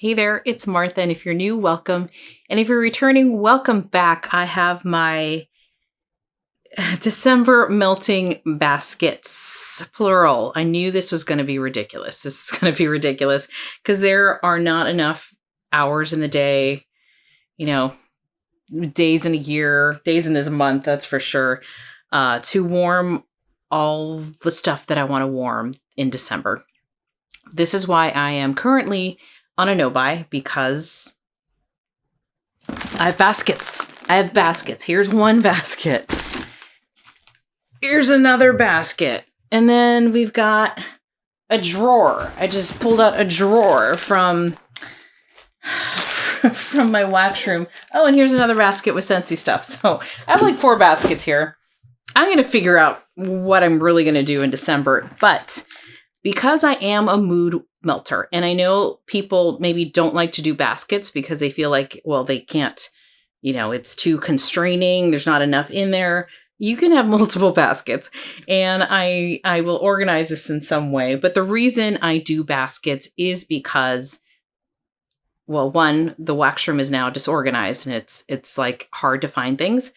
Hey there, it's Martha, and if you're new, welcome. And if you're returning, welcome back. I have my December melting baskets, plural. I knew this was going to be ridiculous. This is going to be ridiculous because there are not enough hours in the day, days in a year, days in this month, that's for sure, to warm all the stuff that I want to warm in December. This is why I am currently on a no-buy, because I have baskets. Here's one basket. Here's another basket. And then we've got a drawer. I just pulled out a drawer from my wax room. Oh, and here's another basket with Scentsy stuff. So I have like 4 baskets here. I'm going to figure out what I'm really going to do in December. But because I am a mood melter, and I know people maybe don't like to do baskets because they feel like, well, they can't, it's too constraining. There's not enough in there. You can have multiple baskets, and I will organize this in some way. But the reason I do baskets is because, well, one, the wax room is now disorganized, and it's like hard to find things.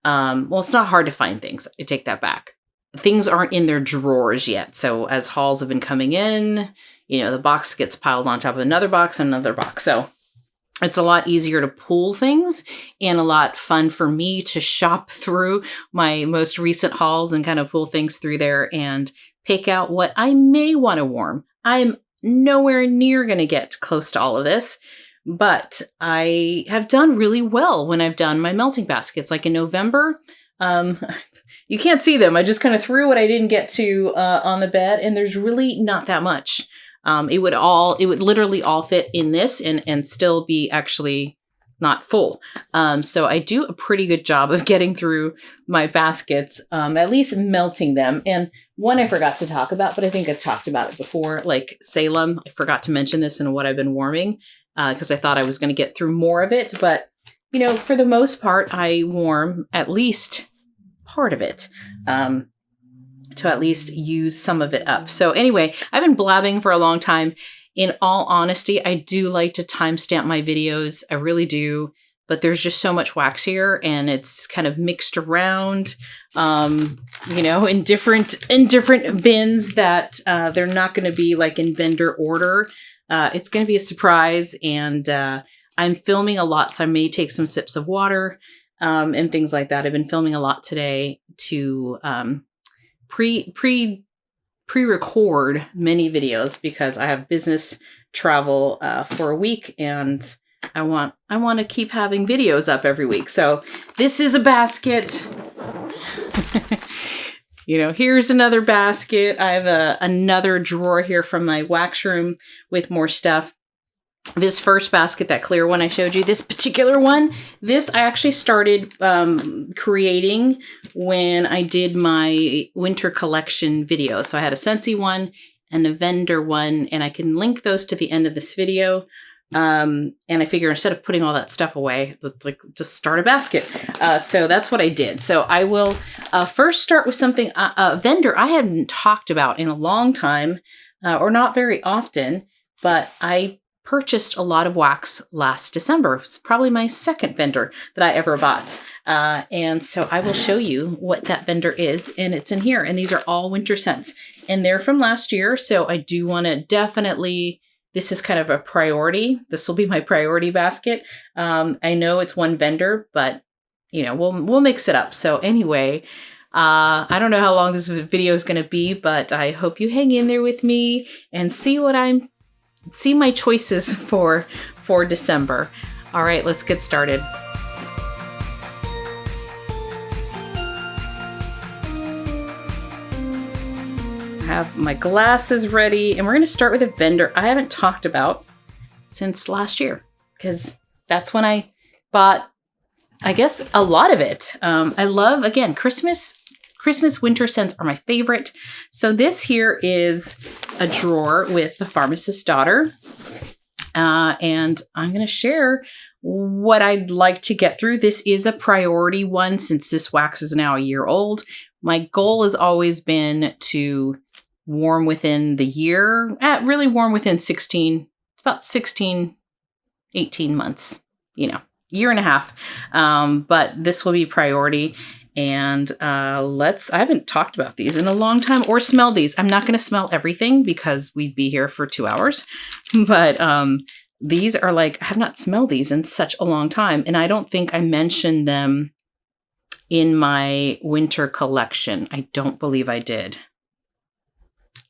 Well, it's not hard to find things. I take that back. Things aren't in their drawers yet. So as hauls have been coming in, the box gets piled on top of another box and another box. So it's a lot easier to pull things and a lot fun for me to shop through my most recent hauls and kind of pull things through there and pick out what I may want to warm. I'm nowhere near going to get close to all of this, but I have done really well when I've done my melting baskets. Like in November, you can't see them. I just kind of threw what I didn't get to on the bed, and there's really not that much. It would literally all fit in this and still be actually not full. So I do a pretty good job of getting through my baskets, at least melting them. And one I forgot to talk about, but I think I've talked about it before, like Salem. I forgot to mention this in what I've been warming because I thought I was going to get through more of it. But, for the most part, I warm at least part of it. To at least use some of it up. So anyway, I've been blabbing for a long time. In all honesty, I do like to timestamp my videos. I really do. But there's just so much wax here, and it's kind of mixed around, in different bins that they're not going to be like in vendor order. It's going to be a surprise, and I'm filming a lot, so I may take some sips of water and things like that. I've been filming a lot today to pre-record many videos because I have business travel for a week, and I want to keep having videos up every week. So this is a basket. Here's another basket. I have another drawer here from my wax room with more stuff. This first basket, that clear one I showed you, this particular one, this I actually started creating when I did my winter collection video. So I had a Scentsy one and a Lavender one, and I can link those to the end of this video. And I figure instead of putting all that stuff away, let's just start a basket. So that's what I did. So I will first start with something, a vendor I hadn't talked about in a long time, or not very often, but I purchased a lot of wax last December. It's probably my second vendor that I ever bought. And so I will show you what that vendor is, and it's in here. And these are all winter scents, and they're from last year. So I do want to definitely, this is kind of a priority. This will be my priority basket. I know it's one vendor, but we'll mix it up. So anyway, I don't know how long this video is going to be, but I hope you hang in there with me and see my choices for December. All right, let's get started. I have my glasses ready, and we're going to start with a vendor I haven't talked about since last year, because that's when I bought, I guess, a lot of it. I love, again, Christmas winter scents are my favorite. So this here is a drawer with the Pharmacist's Daughter. And I'm going to share what I'd like to get through. This is a priority one since this wax is now a year old. My goal has always been to warm within the year, really warm within 16, it's about 16 18 months, year and a half. But this will be priority. And I haven't talked about these in a long time or smelled these. I'm not going to smell everything because we'd be here for 2 hours. But these are I have not smelled these in such a long time. And I don't think I mentioned them in my winter collection. I don't believe I did.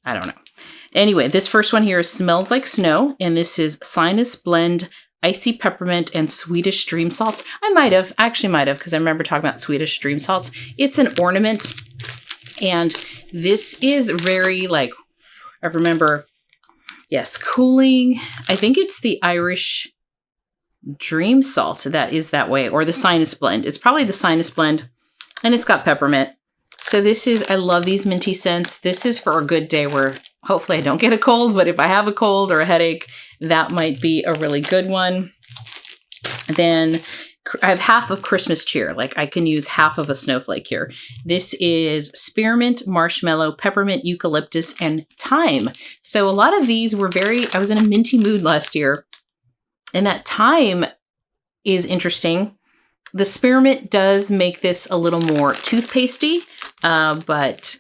I don't know. Anyway, this first one here smells like snow. And this is Sinus Blend Icy Peppermint and Swedish Stream Salts. I actually might have, because I remember talking about Swedish Stream Salts. It's an ornament. And this is very I remember, yes, cooling. I think it's the Irish Dream Salt that is that way, or the Sinus Blend. It's probably the Sinus Blend, and it's got peppermint. So I love these minty scents. This is for a good day where hopefully I don't get a cold, but if I have a cold or a headache, that might be a really good one. Then I have half of Christmas cheer. I can use half of a snowflake here. This is spearmint, marshmallow, peppermint, eucalyptus, and thyme. So a lot of these were I was in a minty mood last year, and that thyme is interesting. The spearmint does make this a little more toothpastey, but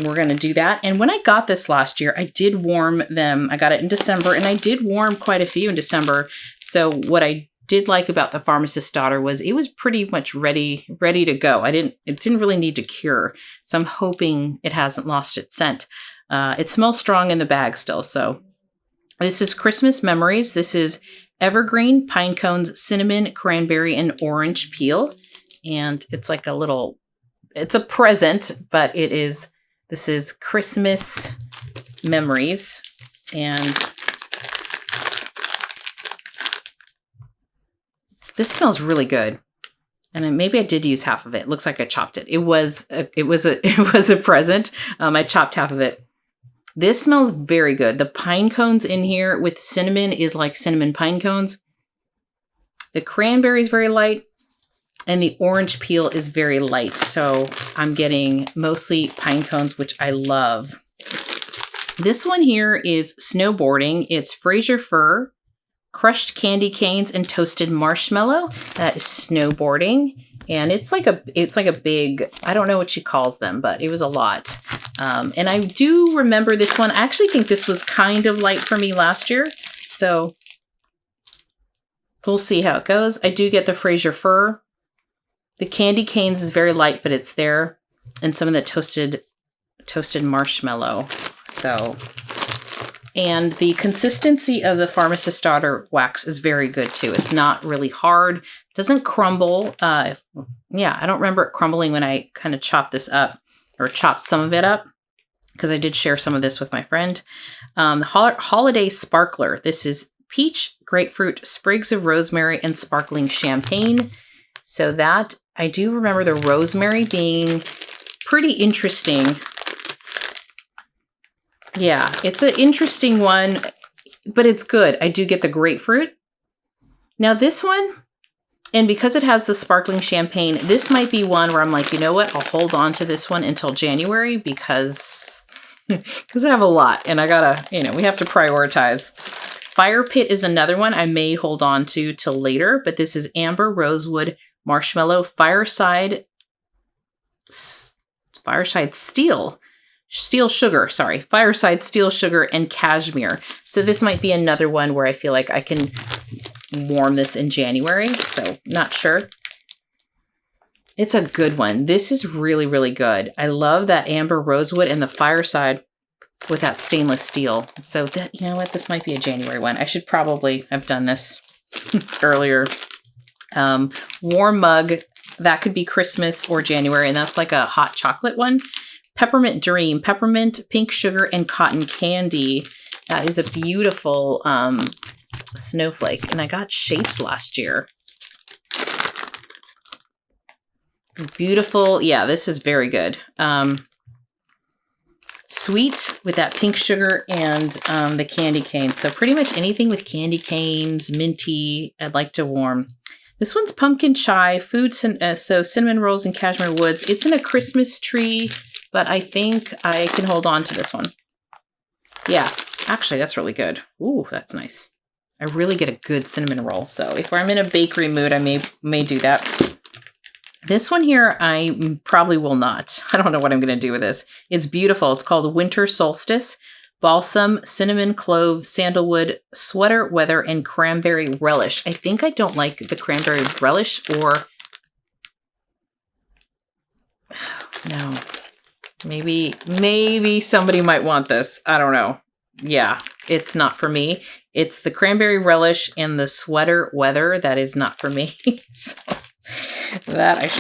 we're going to do that. And when I got this last year, I did warm them. I got it in December, and I did warm quite a few in December. So what I did like about the Pharmacist's Daughter was it was pretty much ready to go. It didn't really need to cure. So I'm hoping it hasn't lost its scent. It smells strong in the bag still. So this is Christmas Memories. This is evergreen, pine cones, cinnamon, cranberry, and orange peel. And it's it's a present, but this is Christmas Memories. And this smells really good. And maybe I did use half of it. Looks like I chopped it. It was a present. I chopped half of it. This smells very good. The pine cones in here with cinnamon is like cinnamon pine cones. The cranberry is very light, and the orange peel is very light. So I'm getting mostly pine cones, which I love. This one here is snowboarding. It's Fraser fir, crushed candy canes, and toasted marshmallow. That is snowboarding. And it's like a big, I don't know what she calls them, but it was a lot. And I do remember this one. I actually think this was kind of light for me last year. So we'll see how it goes. I do get the Fraser fir. The candy canes is very light, but it's there. And some of the toasted marshmallow. So, and the consistency of the Pharmacist's Daughter wax is very good too. It's not really hard. Doesn't crumble. I don't remember it crumbling when I kind of chopped this up or chopped some of it up, because I did share some of this with my friend. Holiday Sparkler. This is peach, grapefruit, sprigs of rosemary, and sparkling champagne. So that, I do remember the rosemary being pretty interesting. Yeah, it's an interesting one, but it's good. I do get the grapefruit. Now this one, and because it has the sparkling champagne, this might be one where I'm like, you know what? I'll hold on to this one until January because I have a lot and I gotta, we have to prioritize. Fire Pit is another one I may hold on to till later, but this is amber, rosewood, marshmallow, fireside steel sugar, fireside steel sugar, and cashmere. So this might be another one where I feel like I can warm this in January. So not sure. It's a good one. This is really, really good. I love that amber rosewood and the fireside with that stainless steel. So that, you know what, this might be a January one. I should probably have done this earlier. Warm mug, that could be Christmas or January, and that's like a hot chocolate one. Peppermint Dream, peppermint, pink sugar, and cotton candy. That is a beautiful snowflake, and I got shapes last year. Beautiful. Yeah, this is very good. Sweet with that pink sugar and the candy cane. So pretty much anything with candy canes, minty, I'd like to warm. This one's pumpkin chai, so cinnamon rolls and cashmere woods. It's in a Christmas tree, but I think I can hold on to this one. Yeah, actually, that's really good. Ooh, that's nice. I really get a good cinnamon roll. So if I'm in a bakery mood, I may do that. This one here, I probably will not. I don't know what I'm going to do with this. It's beautiful. It's called Winter Solstice. Balsam, cinnamon, clove, sandalwood, sweater weather, and cranberry relish. I think I don't like the cranberry relish, or no. Maybe somebody might want this. I don't know. Yeah, it's not for me. It's the cranberry relish and the sweater weather that is not for me. So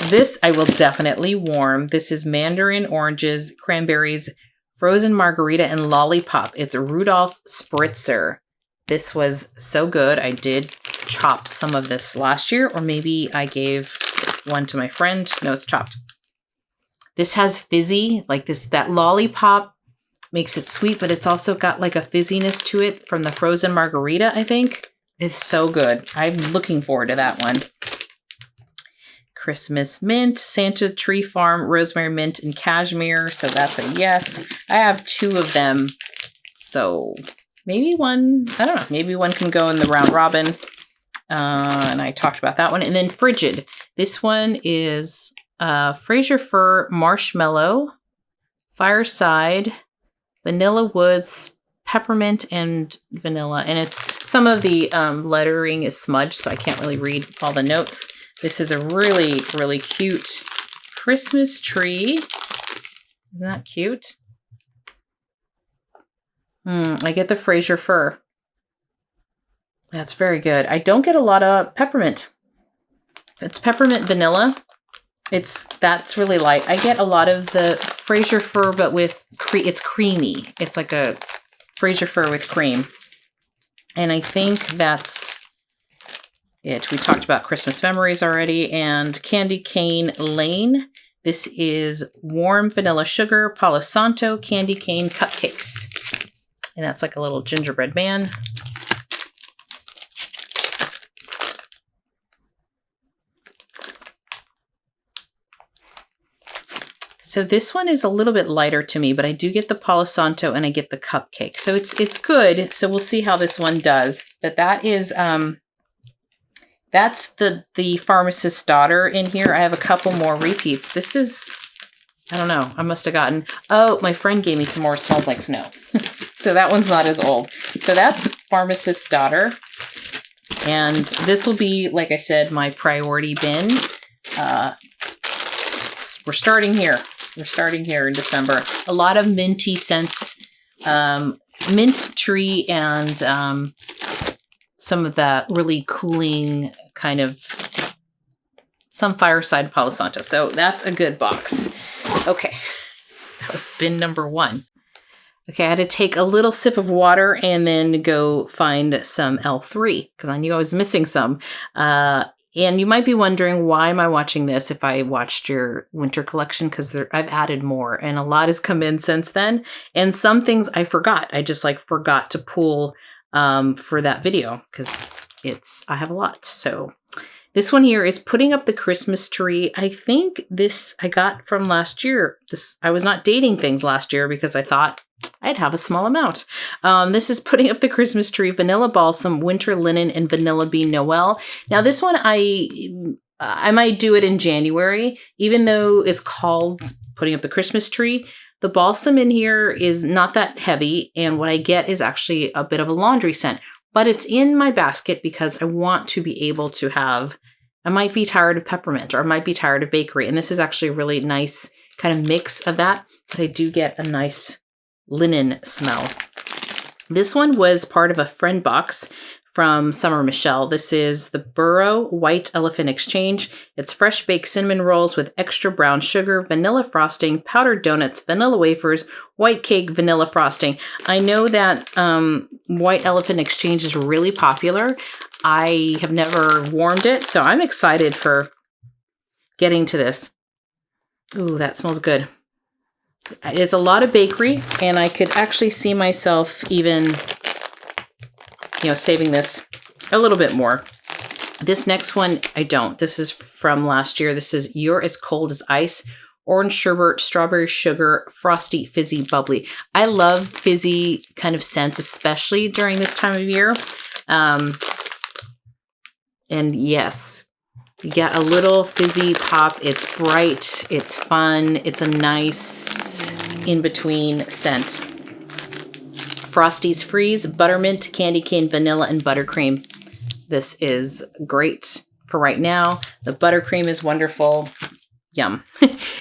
this I will definitely warm. This is mandarin, oranges, cranberries, frozen margarita, and lollipop. It's a Rudolph Spritzer. This was so good. I did chop some of this last year, or maybe I gave one to my friend. No, it's chopped. This has fizzy, like this, that lollipop makes it sweet, but it's also got like a fizziness to it from the frozen margarita, I think. It's so good. I'm looking forward to that one. Christmas mint, Santa Tree Farm, rosemary mint, and cashmere. So that's a yes. I have 2 of them. So maybe one, I don't know, maybe one can go in the round robin. And I talked about that one. And then Frigid. This one is Fraser Fir Marshmallow, Fireside, Vanilla Woods, Peppermint, and Vanilla. And it's some of the lettering is smudged, so I can't really read all the notes. This is a really, really cute Christmas tree. Isn't that cute? I get the Fraser Fir. That's very good. I don't get a lot of peppermint. It's peppermint vanilla. That's really light. I get a lot of the Fraser Fir, but with it's creamy. It's like a Fraser Fir with cream. And I think that's it. We talked about Christmas memories already. And Candy Cane Lane. This is warm vanilla sugar, Palo Santo, candy cane cupcakes. And that's like a little gingerbread man. So this one is a little bit lighter to me, but I do get the Palo Santo and I get the cupcake. So it's good. So we'll see how this one does. But that is that's the Pharmacist's Daughter in here. I have a couple more repeats. This is, I don't know. I must have gotten, oh, my friend gave me some more Smells Like Snow. So that one's not as old. So that's Pharmacist's Daughter. And this will be, like I said, my priority bin. We're starting here. We're starting here in December. A lot of minty scents, mint tree, and some of that really cooling kind of, some Fireside Palo Santo. So that's a good box. Okay, that was bin number 1. Okay, I had to take a little sip of water and then go find some L3 because I knew I was missing some. And you might be wondering, why am I watching this if I watched your winter collection? Because I've added more and a lot has come in since then. And some things I forgot. I just forgot to pull for that video because I have a lot. So this one here is Putting Up the Christmas Tree. I think this I got from last year. I was not dating things last year because I thought I'd have a small amount. This is Putting Up the Christmas Tree, Vanilla Balsam, Winter Linen, and Vanilla Bean Noel. Now this one, I might do it in January, even though it's called Putting Up the Christmas Tree. The balsam in here is not that heavy, and what I get is actually a bit of a laundry scent. But it's in my basket because I want to be able to have, I might be tired of peppermint or I might be tired of bakery. And this is actually a really nice kind of mix of that. But I do get a nice linen smell. This one was part of a friend box from Summer Michelle. This is the Burrow White Elephant Exchange. It's fresh baked cinnamon rolls with extra brown sugar, vanilla frosting, powdered donuts, vanilla wafers, white cake, vanilla frosting. I know that White Elephant Exchange is really popular. I have never warmed it, so I'm excited for getting to this. Ooh, that smells good. It's a lot of bakery, and I could actually see myself even, saving this a little bit more. This next one, I don't. This is from last year. This is You're As Cold As Ice, orange sherbet, strawberry sugar, frosty, fizzy, bubbly. I love fizzy kind of scents, especially during this time of year. And yes, you get a little fizzy pop. It's bright. It's fun. It's a nice in-between scent. Frosties Freeze, Buttermint, Candy Cane, Vanilla, and Buttercream. This is great for right now. The buttercream is wonderful. Yum.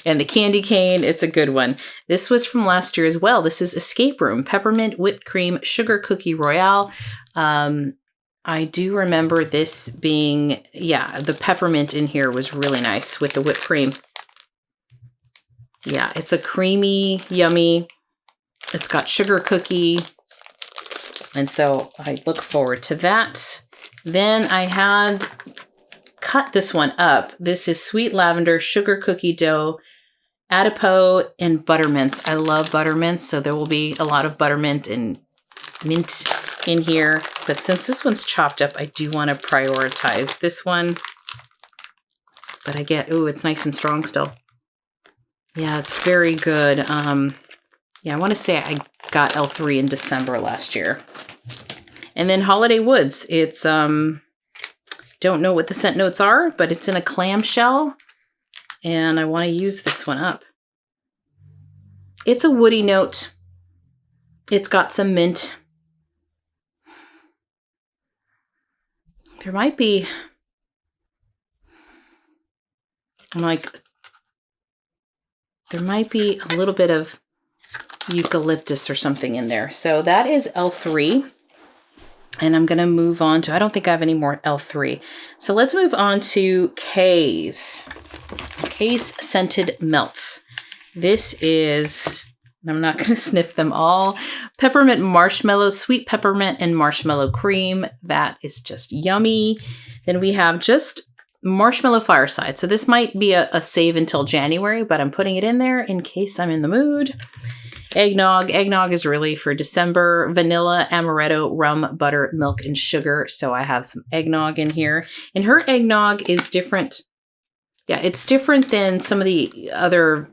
And the candy cane, it's a good one. This was from last year as well. This is Escape Room, Peppermint, Whipped Cream, Sugar Cookie Royale. I do remember this being, yeah, the peppermint in here was really nice with the whipped cream. Yeah, it's a creamy, yummy. It's got sugar cookie. And so I look forward to that. Then I had cut this one up. This is Sweet Lavender, Sugar Cookie Dough, Adipo, and Buttermints. I love buttermints, so there will be a lot of buttermint and mint in here. But since this one's chopped up, I do want to prioritize this one. But I get, ooh, it's nice and strong still. Yeah, it's very good. Yeah, I want to say I got L3 in December last year. And then Holiday Woods. It's, don't know what the scent notes are, but it's in a clamshell. And I want to use this one up. It's a woody note. It's got some mint. There might be, there might be a little bit of eucalyptus or something in there. So that is L3. And I'm going to move on to, I don't think I have any more L3. So let's move on to KAE's Scented Melts. This is, I'm not going to sniff them all. Peppermint marshmallow, sweet peppermint and marshmallow cream. That is just yummy. Then we have just marshmallow fireside. So this might be a save until January, but I'm putting it in there in case I'm in the mood. Eggnog. Eggnog is really for December. Vanilla, amaretto, rum, butter, milk, and sugar. So I have some eggnog in here. And her eggnog is different. Yeah, it's different than some of the other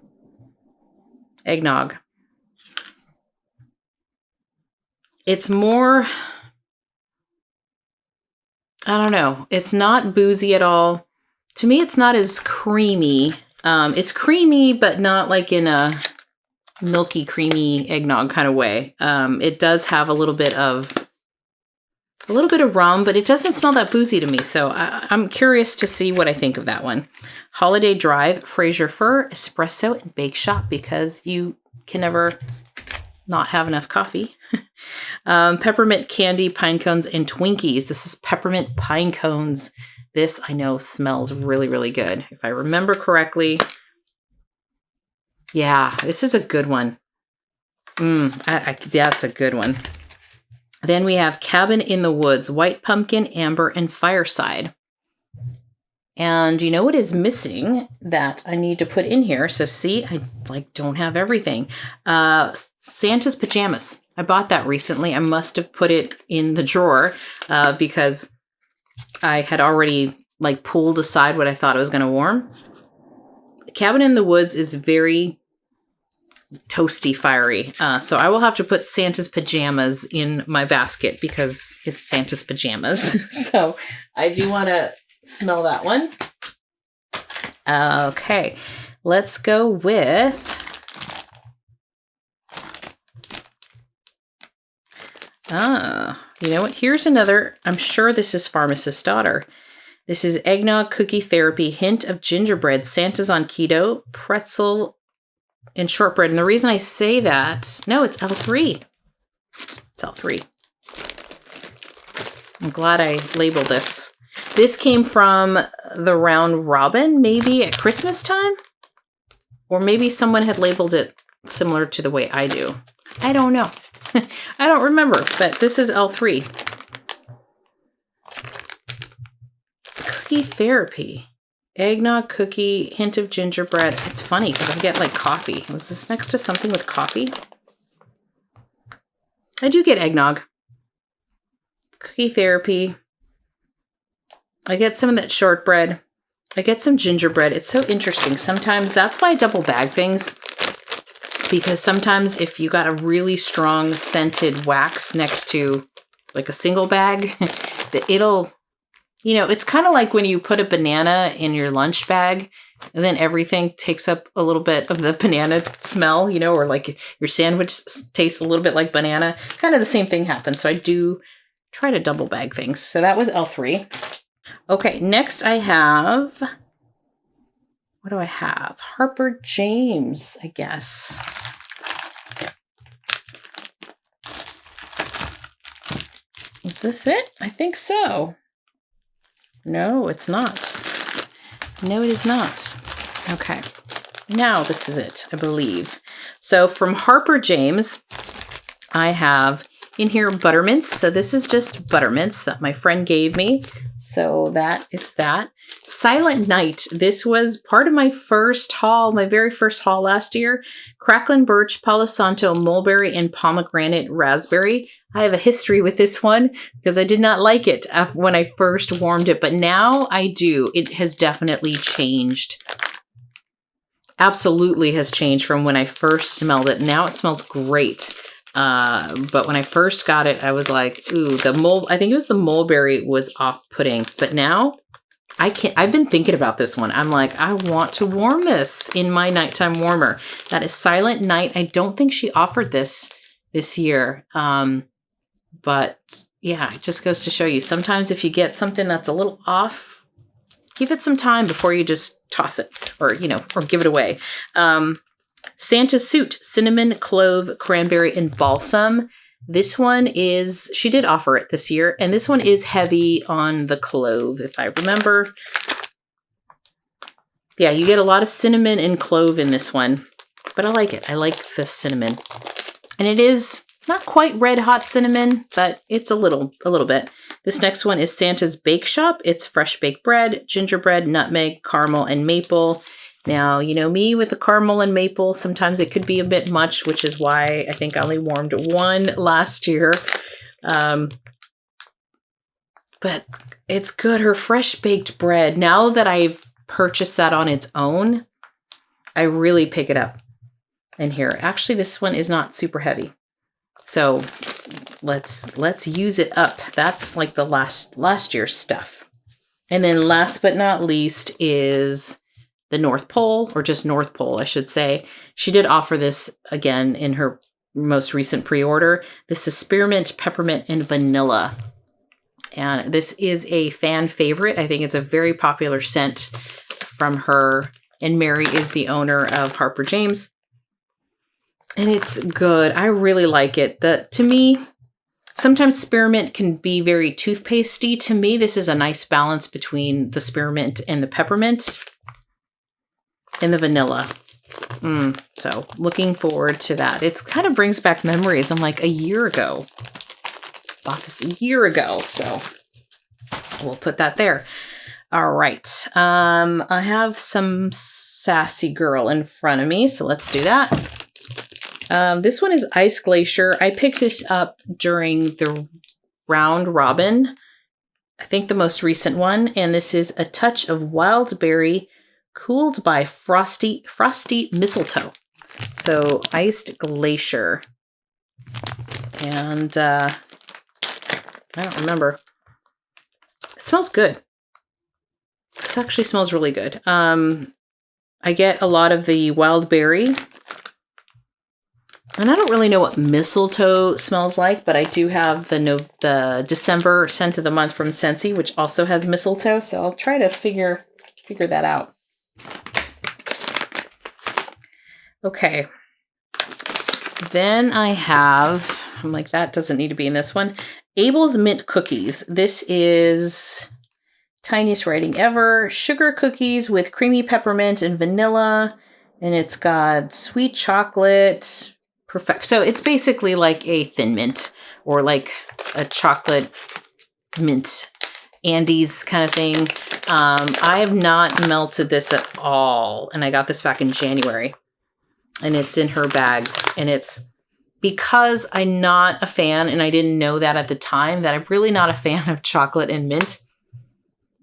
eggnog. It's more, I don't know. It's not boozy at all. To me, it's not as creamy. It's creamy, but not like in a milky, creamy eggnog kind of way. It does have a little bit of rum, but it doesn't smell that boozy to me. So I'm curious to see what I think of that one. Holiday Drive, Fraser Fir, Espresso, and Bake Shop, because you can never not have enough coffee. Peppermint candy, pine cones, and Twinkies. This is peppermint pine cones. This I know smells really, really good. If I remember correctly. Yeah, this is a good one. That's a good one. Then we have Cabin in the Woods, White Pumpkin, Amber, and Fireside. And you know what is missing that I need to put in here? So see, I don't have everything. Santa's Pajamas. I bought that recently. I must have put it in the drawer because I had already pulled aside what I thought I was going to warm. Cabin in the Woods is very toasty, fiery. So I will have to put Santa's Pajamas in my basket because it's Santa's Pajamas. So I do want to smell that one. Okay, let's go with you know what? Here's another. I'm sure this is Pharmacist's Daughter. This is Eggnog Cookie Therapy, Hint of Gingerbread, Santa's on Keto, Pretzel, and Shortbread. And the reason I say that, no, it's L3. It's L3. I'm glad I labeled this. This came from the Round Robin, maybe at Christmas time? Or maybe someone had labeled it similar to the way I do. I don't know. I don't remember, but this is L3. Cookie Therapy. Eggnog cookie, hint of gingerbread. It's funny because I get coffee. Was this next to something with coffee? I do get eggnog. Cookie Therapy. I get some of that shortbread. I get some gingerbread. It's so interesting. Sometimes that's why I double bag things. Because sometimes if you got a really strong scented wax next to like a single bag, it'll, you know, it's kind of like when you put a banana in your lunch bag and then everything takes up a little bit of the banana smell, you know, or like your sandwich tastes a little bit like banana. Kind of the same thing happens. So I do try to double bag things. So that was L3. Okay, next I have, what do I have? Harper James, I guess. Is this it? I think so. No, it's not. No, it is not. Okay. Now this is it, I believe. So from Harper James, I have in here buttermints. So this is just buttermints that my friend gave me. So that is that. Silent Night. This was part of my first haul, my very first haul last year. Cracklin' Birch, Palo Santo, Mulberry, and Pomegranate Raspberry. I have a history with this one because I did not like it when I first warmed it, but now I do. It has definitely changed. Absolutely has changed from when I first smelled it. Now it smells great. But when I first got it, I was like, ooh, I think it was the mulberry was off-putting, but now I've been thinking about this one. I'm like, I want to warm this in my nighttime warmer. That is Silent Night. I don't think she offered this year. But yeah, it just goes to show you sometimes if you get something that's a little off, give it some time before you just toss it or, you know, or give it away. Santa's Suit, cinnamon, clove, cranberry, and balsam. This one is, she did offer it this year, and this one is heavy on the clove, if I remember. Yeah, you get a lot of cinnamon and clove in this one, but I like it. I like the cinnamon. And it is not quite red hot cinnamon, but it's a little bit. This next one is Santa's Bake Shop. It's fresh baked bread, gingerbread, nutmeg, caramel, and maple. Now, you know me with the caramel and maple, sometimes it could be a bit much, which is why I think I only warmed one last year. But it's good. Her fresh baked bread, now that I've purchased that on its own, I really pick it up in here. Actually, this one is not super heavy. So let's use it up. That's like the last year's stuff. And then last but not least is the North Pole, or just North Pole, I should say. She did offer this again in her most recent pre-order. This is Spearmint, Peppermint, and Vanilla. And this is a fan favorite. I think it's a very popular scent from her. And Mary is the owner of Harper James. And it's good. I really like it. To me, sometimes spearmint can be very toothpastey. To me, this is a nice balance between the spearmint and the peppermint and the vanilla. So looking forward to that. It kind of brings back memories. I'm like, a year ago. Bought this a year ago. So we'll put that there. All right. I have some Sassy Girl in front of me. So let's do that. This one is Ice Glacier. I picked this up during the round robin. I think the most recent one. And this is A Touch of Wild Berry cooled by frosty mistletoe. So Iced Glacier. And I don't remember. It smells good. This actually smells really good. I get a lot of the wild berry. And I don't really know what mistletoe smells like, but I do have the December scent of the month from Scentsy, which also has mistletoe. So I'll try to figure that out. Okay. Then I have, I'm like, that doesn't need to be in this one. Abel's Mint Cookies. This is tiniest writing ever. Sugar cookies with creamy peppermint and vanilla. And it's got sweet chocolate. Perfect. So it's basically like a thin mint or like a chocolate mint Andes kind of thing. I have not melted this at all. And I got this back in January. And it's in her bags. And it's because I'm not a fan, and I didn't know that at the time, that I'm really not a fan of chocolate and mint.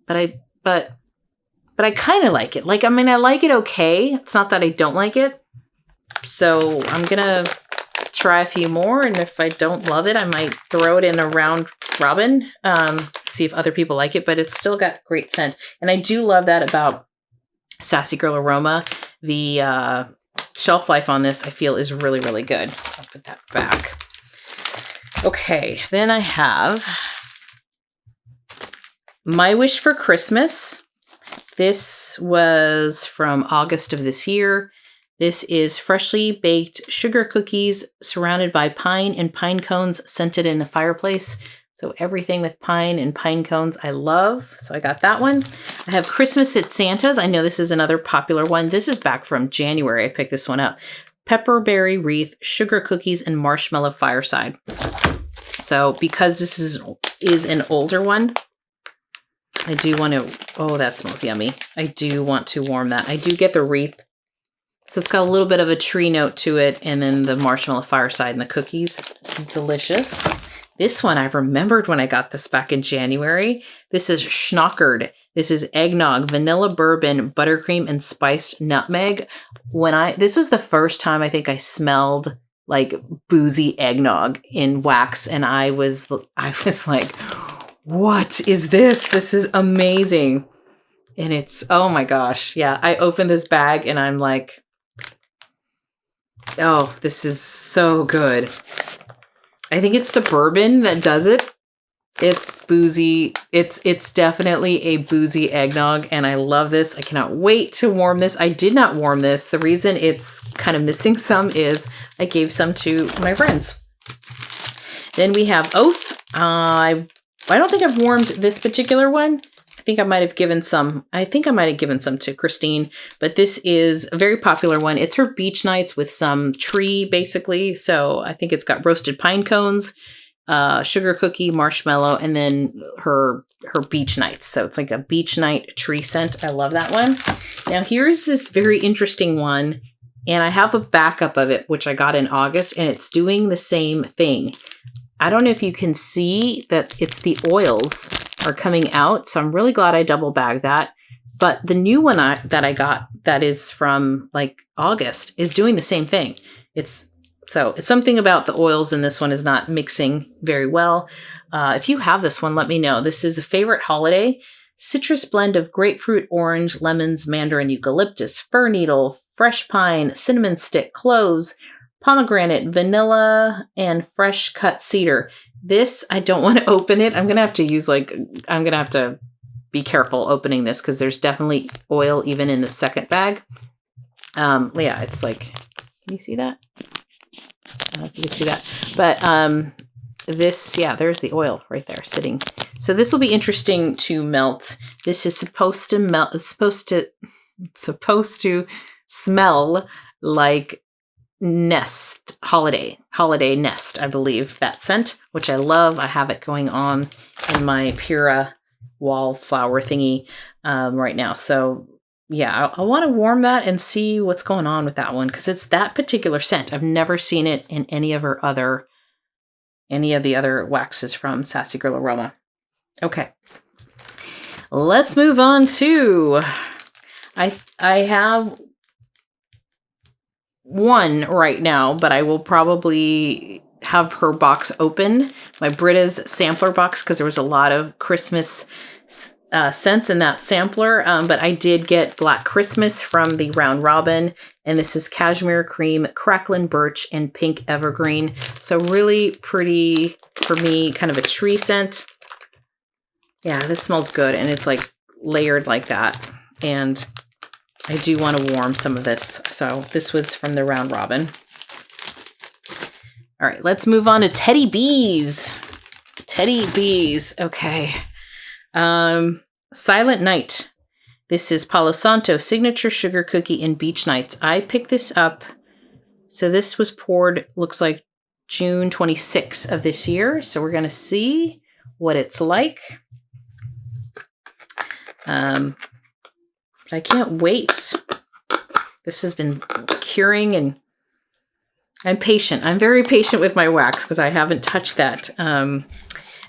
But I kind of like it. Like, I like it okay. It's not that I don't like it. So I'm going to try a few more, and if I don't love it, I might throw it in a round robin, see if other people like it, but it's still got great scent. And I do love that about Sassy Girl Aroma. The shelf life on this, I feel, is really, really good. I'll put that back. Okay, then I have My Wish for Christmas. This was from August of this year. This is freshly baked sugar cookies surrounded by pine and pine cones scented in a fireplace. So everything with pine and pine cones I love. So I got that one. I have Christmas at Santa's. I know this is another popular one. This is back from January. I picked this one up. Pepperberry wreath, sugar cookies, and marshmallow fireside. So because this is an older one, I do want to, oh, that smells yummy. I do want to warm that. I do get the wreath. So it's got a little bit of a tree note to it, and then the marshmallow fireside and the cookies. Delicious. This one I remembered when I got this back in January. This is Schnockered. This is eggnog, vanilla bourbon, buttercream, and spiced nutmeg. This was the first time I think I smelled like boozy eggnog in wax, and I was like, what is this? This is amazing. And it's, oh my gosh. Yeah, I opened this bag and I'm like, oh, this is so good. I think it's the bourbon that does it. It's boozy. It's definitely a boozy eggnog, and I love this. I cannot wait to warm this. I did not warm this. The reason it's kind of missing some is I gave some to my friends. Then we have Oath. I don't think I've warmed this particular one. I think I might have given some to Christine, but this is a very popular one. It's her beach nights with some tree, basically. So I think it's got roasted pine cones, sugar cookie, marshmallow, and then her beach nights. So it's like a beach night tree scent. I love that one. Now here's this very interesting one, and I have a backup of it, which I got in August, and it's doing the same thing. I don't know if you can see that it's the oils are coming out, so I'm really glad I double bagged that. But the new one that I got that is from like August is doing the same thing. It's something about the oils in this one is not mixing very well. If you have this one, let me know. This is a favorite holiday. Citrus blend of grapefruit, orange, lemons, mandarin, eucalyptus, fir needle, fresh pine, cinnamon stick, cloves, pomegranate, vanilla, and fresh cut cedar. This, I don't want to open it. I'm going to have to be careful opening this because there's definitely oil even in the second bag. Yeah, it's like, can you see that? I don't know if you can see that. But this, yeah, there's the oil right there sitting. So this will be interesting to melt. This is supposed to melt. It's supposed to smell like Nest holiday Nest, I believe, that scent, which I love. I have it going on in my Pura wallflower thingy right now. So yeah, I want to warm that and see what's going on with that one because it's that particular scent. I've never seen it in any of the other waxes from Sassy Girl Aroma. Okay, let's move on to I have one right now, but I will probably have her box open, my Britta's sampler box, because there was a lot of Christmas scents in that sampler. But I did get Black Christmas from the Round Robin, and this is Cashmere Cream, Cracklin' Birch, and Pink Evergreen. So really pretty, for me, kind of a tree scent. Yeah, this smells good, and it's like layered like that. And I do want to warm some of this. So this was from the Round Robin. All right, let's move on to Teddy Bees. Teddy Bees. Okay. Silent Night. This is Palo Santo Signature Sugar Cookie and Beach Nights. I picked this up. So this was poured, looks like June 26th of this year. So we're going to see what it's like. I can't wait. This has been curing, and I'm patient. I'm very patient with my wax because I haven't touched that.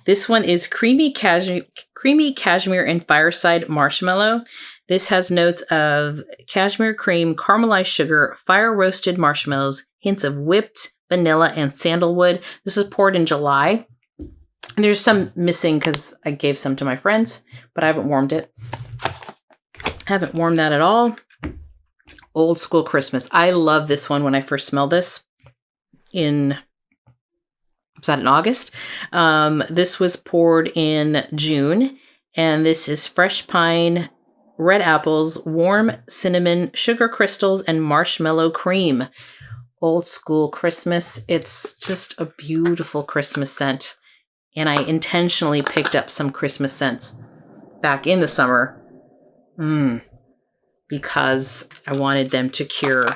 This one is creamy cashmere and fireside marshmallow. This has notes of cashmere cream, caramelized sugar, fire roasted marshmallows, hints of whipped vanilla and sandalwood. This is poured in July. And there's some missing because I gave some to my friends, but I haven't warmed it. Haven't warmed that at all. Old school Christmas. I love this one when I first smelled this was that in August? This was poured in June, and this is fresh pine, red apples, warm cinnamon, sugar crystals, and marshmallow cream. Old school Christmas. It's just a beautiful Christmas scent. And I intentionally picked up some Christmas scents back in the summer because I wanted them to cure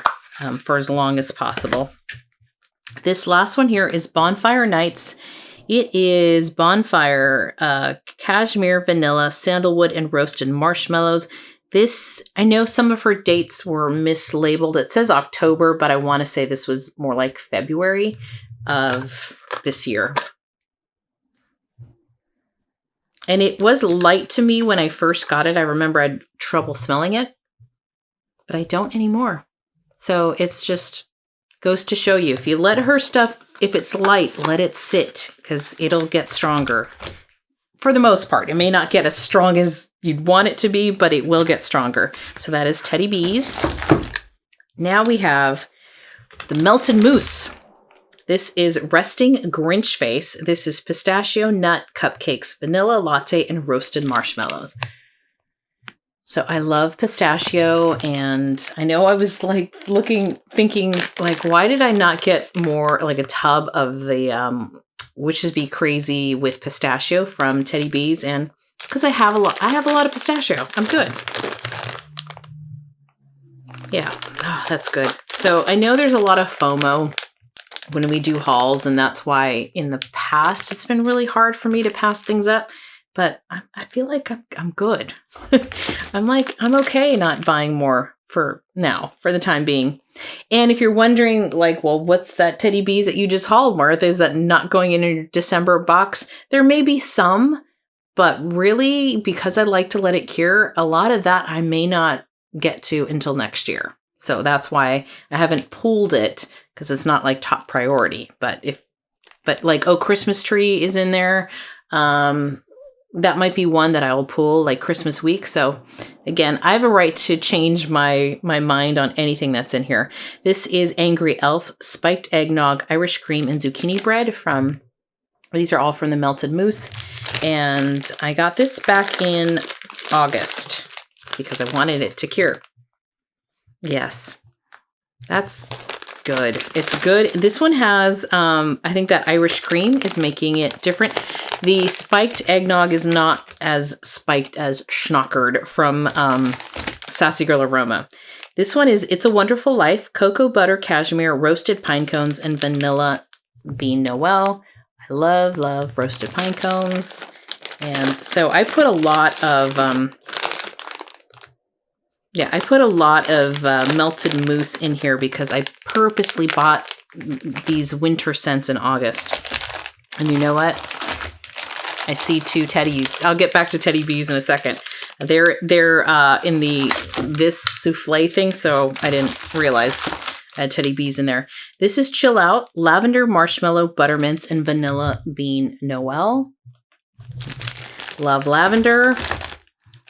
for as long as possible. This last one here is Bonfire Nights. It is bonfire, cashmere, vanilla, sandalwood, and roasted marshmallows. This, I know some of her dates were mislabeled. It says October, but I want to say this was more like February of this year. And it was light to me when I first got it. I remember I had trouble smelling it, but I don't anymore. So it's just goes to show you, if you let her stuff, if it's light, let it sit because it'll get stronger. For the most part, it may not get as strong as you'd want it to be, but it will get stronger. So that is Teddy Bees. Now we have the Melted Mousse. This is Resting Grinch Face. This is pistachio nut cupcakes, vanilla latte, and roasted marshmallows. So I love pistachio, and I know I was like thinking like, why did I not get more, like a tub of the Witches Be Crazy with pistachio from Teddy Bees? And because I have a lot of pistachio. I'm good. Yeah, oh, that's good. So I know there's a lot of FOMO when we do hauls, and that's why in the past it's been really hard for me to pass things up. But I feel like I'm good. I'm okay not buying more for now, for the time being. And if you're wondering, like, well, what's that Teddy Bees that you just hauled, Martha? Is that not going in your December box? There may be some, but really, because I like to let it cure, a lot of that I may not get to until next year. So that's why I haven't pulled it, because it's not like top priority. But like, oh, Christmas tree is in there. That might be one that I will pull like Christmas week. So again, I have a right to change my mind on anything that's in here. This is Angry Elf, Spiked Eggnog, Irish Cream, and Zucchini Bread from, these are all from the Melted Mousse. And I got this back in August because I wanted it to cure. Yes, that's good. It's good. This one has, I think that Irish cream is making it different. The spiked eggnog is not as spiked as Schnockered from Sassy Girl Aroma. This one is It's a Wonderful Life, cocoa butter, cashmere, roasted pine cones, and vanilla bean Noel. I love roasted pine cones. And so I put a lot of, melted mousse in here because I purposely bought these winter scents in August. And you know what? I see two I'll get back to Teddy Bees in a second. They're in this souffle thing, so I didn't realize I had Teddy Bees in there. This is Chill Out, lavender, marshmallow, buttermints, and vanilla bean Noel. Love lavender.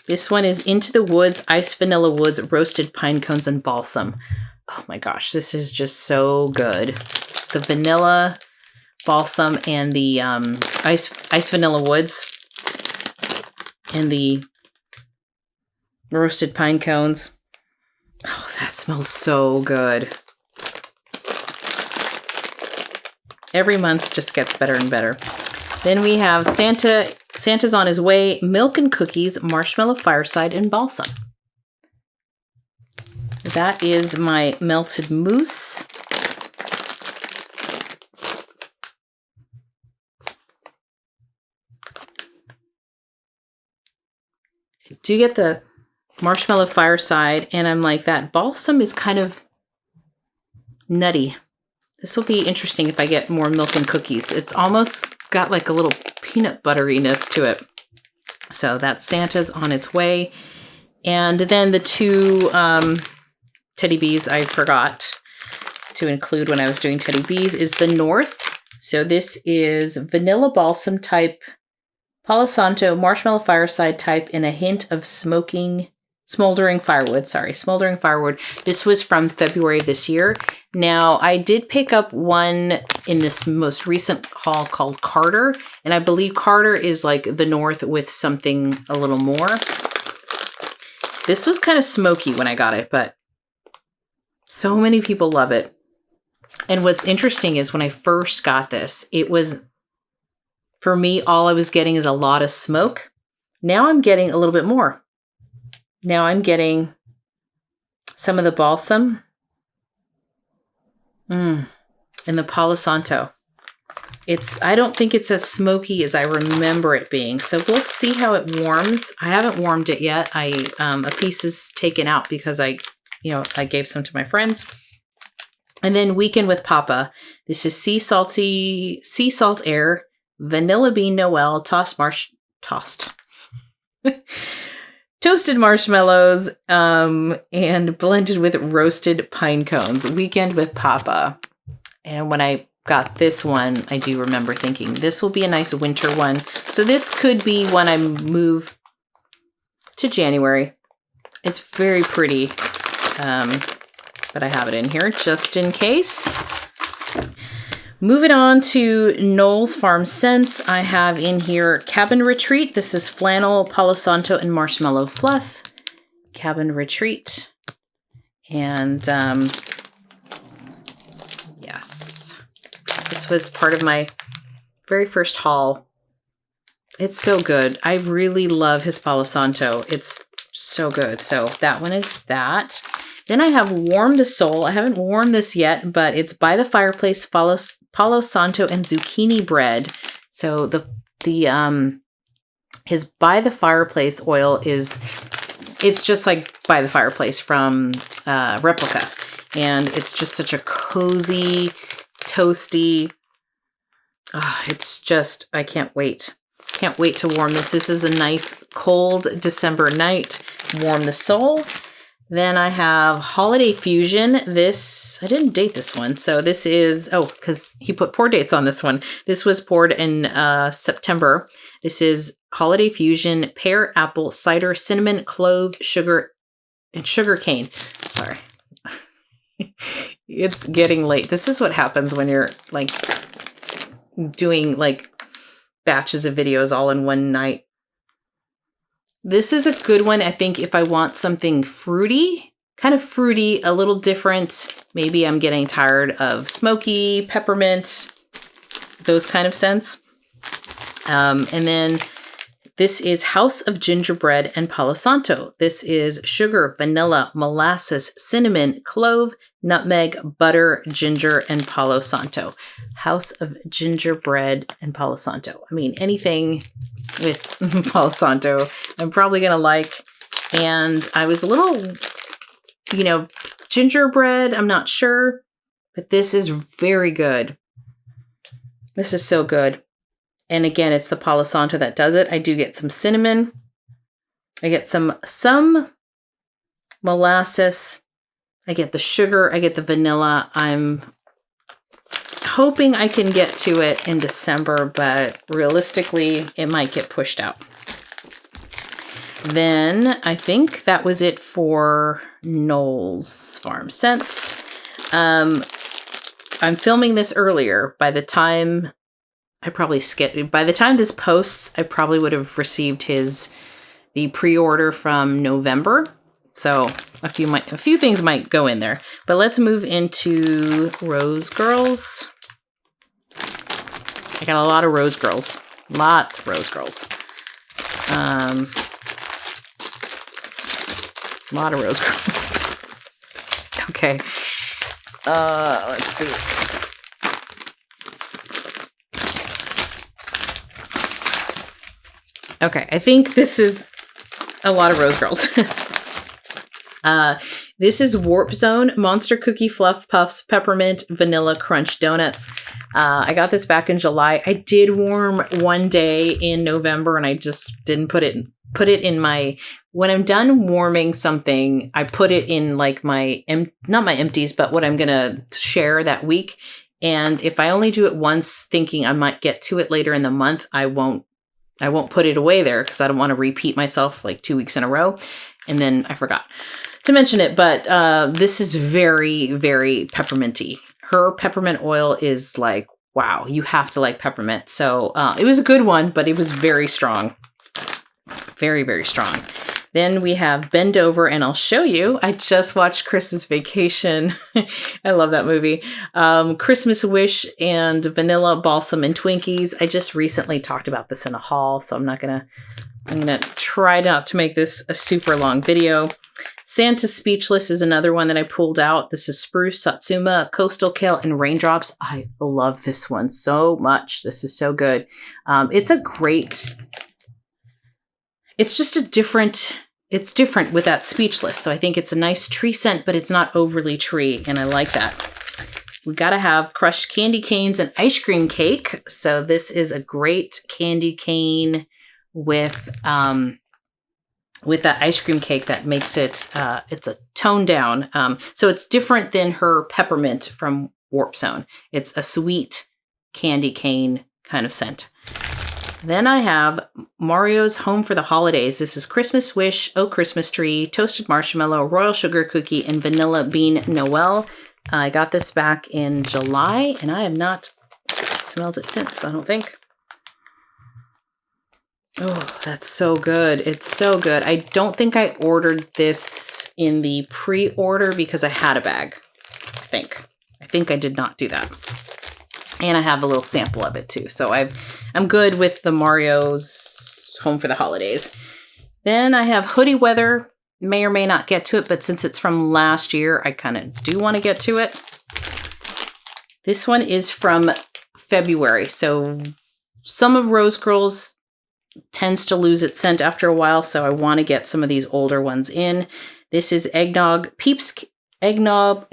This one is Into the Woods, Iced Vanilla Woods, Roasted Pine Cones, and Balsam. Oh my gosh, this is just so good. The vanilla, balsam, and the ice vanilla woods, and the roasted pine cones. Oh, that smells so good. Every month just gets better and better. Then we have Santa's on His Way, Milk and Cookies, Marshmallow Fireside, and Balsam. That is my melted mousse. Do you get the Marshmallow Fireside? And I'm like, that balsam is kind of nutty. This will be interesting if I get more Milk and Cookies. It's almost got like a little peanut butteriness to it. So that Santa's on its way. And then the two Teddy Bees I forgot to include when I was doing Teddy Bees is the North. So this is vanilla balsam type, Palo Santo, marshmallow fireside type, and a hint of smoldering firewood. Smoldering firewood. This was from February of this year. Now, I did pick up one in this most recent haul called Carter, and I believe Carter is like the North with something a little more. This was kind of smoky when I got it, but so many people love it. And what's interesting is when I first got this, it was, for me, all I was getting is a lot of smoke. Now I'm getting a little bit more. Now I'm getting some of the balsam and the Palo Santo. I don't think it's as smoky as I remember it being. So we'll see how it warms. I haven't warmed it yet. A piece is taken out because I gave some to my friends. And then Weekend with Papa. This is sea salt air, vanilla bean Noel, toasted marshmallows, and blended with roasted pine cones. Weekend with Papa. And when I got this one, I do remember thinking this will be a nice winter one. So this could be when I move to January. It's very pretty, but I have it in here just in case. Moving on to Knowles Farm Scents, I have in here Cabin Retreat. This is flannel, Palo Santo, and marshmallow fluff. Cabin Retreat. And yes, this was part of my very first haul. It's so good. I really love his Palo Santo. It's so good. So that one is that. Then I have Warm the Soul. I haven't warmed this yet, but it's By the Fireplace Palo Santo and zucchini bread. So his By the Fireplace oil it's just like By the Fireplace from Replica. And it's just such a cozy, toasty, it's just, I can't wait. Can't wait to warm this. This is a nice cold December night. Warm the Soul. Then I have Holiday Fusion. This, I didn't date this one. So this is, because he put pour dates on this one. This was poured in September. This is Holiday Fusion, pear, apple, cider, cinnamon, clove, sugar, and sugar cane. Sorry. It's getting late. This is what happens when you're like doing like batches of videos all in one night. This is a good one, I think, if I want something fruity, kind of fruity, a little different. Maybe I'm getting tired of smoky, peppermint, those kind of scents. And then this is House of Gingerbread and Palo Santo. This is sugar, vanilla, molasses, cinnamon, clove, nutmeg, butter, ginger, and Palo Santo. House of Gingerbread and Palo Santo. I mean, anything with Palo Santo, I'm probably going to like. And I was a little, gingerbread, I'm not sure, but this is very good. This is so good. And again, it's the Palo Santo that does it. I do get some cinnamon. I get some molasses. I get the sugar. I get the vanilla. I'm hoping I can get to it in December, but realistically, it might get pushed out. Then I think that was it for Knowles Farm Scents. I'm filming this earlier. By the time this posts, I probably would have received the pre-order from November. So a few things might go in there. But let's move into Rose Girls. I got a lot of Rose Girls. Lots of Rose Girls. A lot of Rose Girls. Okay. Let's see. Okay, I think this is a lot of Rose Girls. This is Warp Zone Monster Cookie Fluff Puffs Peppermint Vanilla Crunch Donuts. I got this back in July. I did warm one day in November, and I just didn't put it in my, when I'm done warming something, I put it in like my, not my empties, but what I'm going to share that week. And if I only do it once thinking I might get to it later in the month, I won't put it away there because I don't want to repeat myself like 2 weeks in a row. And then I forgot to mention it, but this is very, very pepperminty. Her peppermint oil is like, wow, you have to like peppermint. So it was a good one, but it was very strong. Very, very strong. Then we have Bend Over, and I'll show you. I just watched Christmas Vacation. I love that movie. Christmas Wish and Vanilla Balsam and Twinkies. I just recently talked about this in a haul, so I'm gonna try not to make this a super long video. Santa Speechless is another one that I pulled out. This is Spruce, Satsuma, Coastal Kale, and Raindrops. I love this one so much. This is so good. It's just it's different with that Speechless. So I think it's a nice tree scent, but it's not overly tree. And I like that. We got to have crushed candy canes and ice cream cake. So this is a great candy cane with that ice cream cake that makes it, it's a toned down. So it's different than her peppermint from Warp Zone. It's a sweet candy cane kind of scent. Then I have Mario's Home for the Holidays. This is Christmas Wish, Oh Christmas Tree, Toasted Marshmallow, Royal Sugar Cookie, and Vanilla Bean Noel. I got this back in July, and I have not smelled it since, I don't think. Oh, that's so good. It's so good. I don't think I ordered this in the pre-order because I had a bag, I think. I think I did not do that. And I have a little sample of it too. So I'm good with the Mario's Home for the Holidays. Then I have Hoodie Weather. May or may not get to it, but since it's from last year, I kind of do want to get to it. This one is from February. So some of Rose Girls tends to lose its scent after a while. So I want to get some of these older ones in. This is Eggnog, Peeps, Eggnog.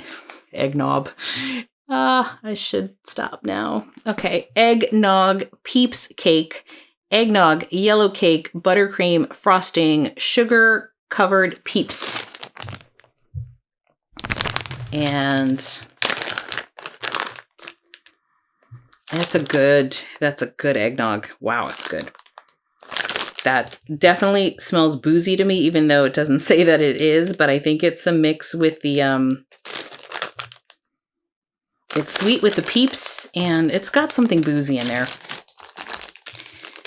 I should stop now. Okay. Eggnog, Peeps Cake, Eggnog, Yellow Cake, Buttercream, Frosting, Sugar Covered Peeps. And that's a good eggnog. Wow, it's good. That definitely smells boozy to me, even though it doesn't say that it is, but I think it's a mix with the, it's sweet with the peeps, and it's got something boozy in there.